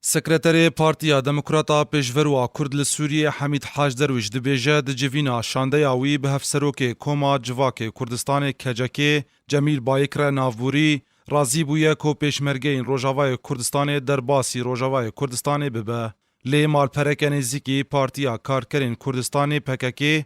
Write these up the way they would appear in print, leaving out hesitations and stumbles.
سکرتری پارتیا دموکراتا پیشوروا کرد لسوریه حمید حاج درویش دبیجه د جوینا شانده آوی به هفسروک کوما جواک کردستان کجکی جمیل بایکر نافبوری رازی بویه کو پیشمرگین روجاوای کردستان درباسی روجاوای کردستان ببه لی مالپرک نزیکی پارتیا کارکرین کردستان پککی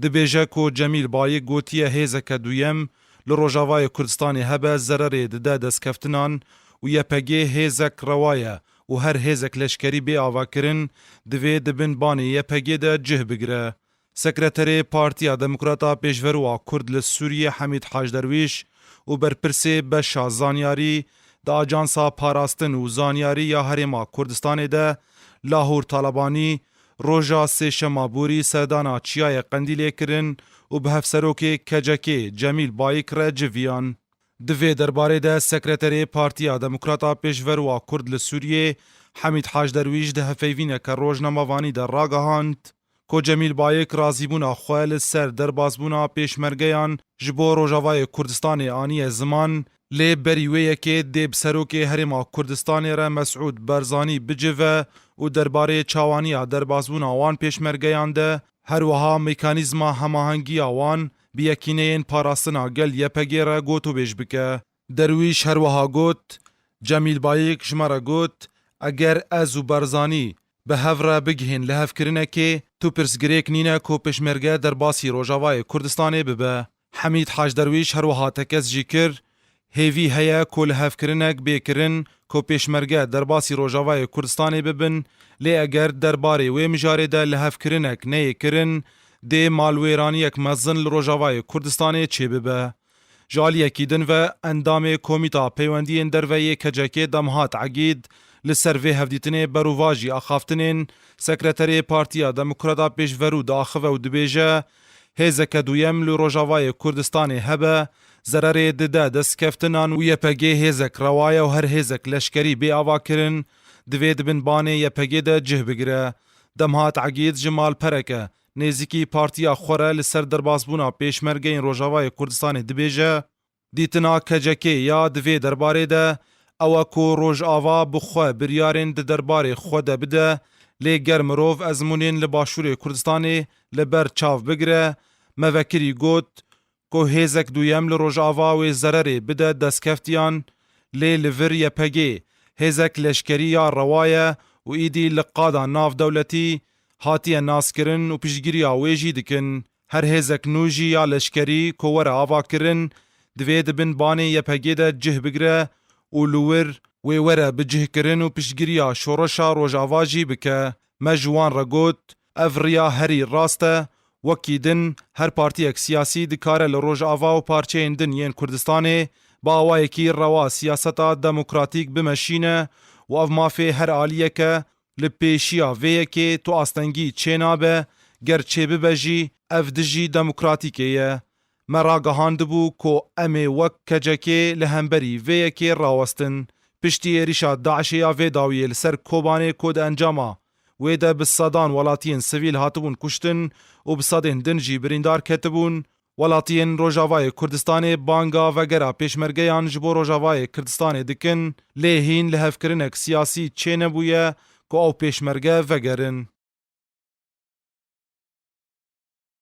دبیجه کو جمیل بایک گوتیه هیزک دویم لروجاوای کردستان هبه ضرر ده دستکفتنان و یه پگی هیزک روایه و هر هیزک لشکری بی آواکرین دوی دبن بانی یه پگی ده جه بگره. سکرتری پارتیا دموکراتا پیشوروا کرد لسوریه حمید حاج درویش و برپرسی بشا زانیاری دا آجانسا پاراستن و زانیاری یا هرما کردستان ده لاهور طالبانی روژا سه شمابوری سردانا چیای قندیلی کرن و به هفسروک کجکی جمیل بایکر جویان. دوی درباره ده سکرتری پارتیا دموکراتا پیشوروا کرد لسوریه حمید حاج درویش ده هفیوینه که روزنامه‌وانی در راگهاند کو جمیل بایک رازیبونا خوال سر دربازبونا پیشمرگیان جبو روجاوای کردستان آنی زمان لی بریویه که دیب سروک هرما کردستان را مسعود برزانی بجوه و درباره چاوانی دربازبونا وان پیشمرگیان ده هر وها میکانیزما هماهنگی آوان بیاکینین پاراستنا گل یپگی را گوتو بیش بکه. درویش هر وها گوت جمیل بایک شمارا گوت اگر از و برزانی به هفره بگهین لحف کرنه که تو پرسگریک نینه کو پشمرگه در باسی روجاوای کردستانه ببه. حمید حاج درویش هر وها تکس جی کر هیوی هیا کو لحف کرنک بیکرن کو پشمرگه در باسی روجاوای کردستانه ببن لی اگر درباره و مجاره ده لحف کرنک نه کرن ده مالویرانی یک مزن لروجاوای کردستانه چه ببه. جالی اکیدن و اندام کومیتا پیوندین دروی کجاکی دمهات عگید لسروی هفدیتنه برواجی آخافتنین سکرتری پارتیا دموکراتا پیشورو داخوه و دبیجه هیزک دویم لروجاوای کردستان هبه ضرر ده دستکفتنان و یپگی هیزک روایه و هر هیزک لشکری بی آوا کرن دوید بن بانه یپگی ده جه بگره. دمهات عگید جمال پرکه نزیکی پارتیا خوره لسر دربازبونا پیشمرگین روجاوای کردستان دبیجه دیتنا کجکی یا دوی درباره ده او کو روج آوا بخوا بریارین ده درباره خود بده لی گرمروف ازمونین لباشور کردستان لبر چاو بگره موکری گوت کو هیزک دویم لروج آوا و ضرر بده دستکفتیان لی لور یپگی هیزک لشکری یا روایه و ایدی لقادا ناف دولتی هاتی ناس کرن و پیشگیری آویجی دکن هر هیزک نوجی یا لشکری کو ور آوا کرن دوید بن بانی یپگی ده جه بگره و لور و وره بجه کرن و پیشگیری شورشا روجاواجی بکه مجوان رگوت افریا هری راسته وکیدن هر پارتی اک سیاسی دکاره لروج آوا و پارچه اندن ین کردستانه با آوائے کی روا سیاستا دموکراتیک بمشینه و اف مافی هر آلیه که لپیشیا ویه که تو آستنگی چه نابه گرچه ببجی اف دجی دموکراتیکه یه مراگهاند بو کو امی وک کجکی لهمبری ویه که راوستن پشتی ریشا داعشیا وی داویه لسر کوبانه کود انجاما ویده بصدان ولاتین سویل هاتبون کشتن و بصدین دنجی بریندار کتبون ولاتین روجاوای کردستان بانگا وگرا پیشمرگیان جبو روجاوای کردستان دکن لیهین لحفکرنک سیاسی چه نبویه که او پیشمرگه وگرن.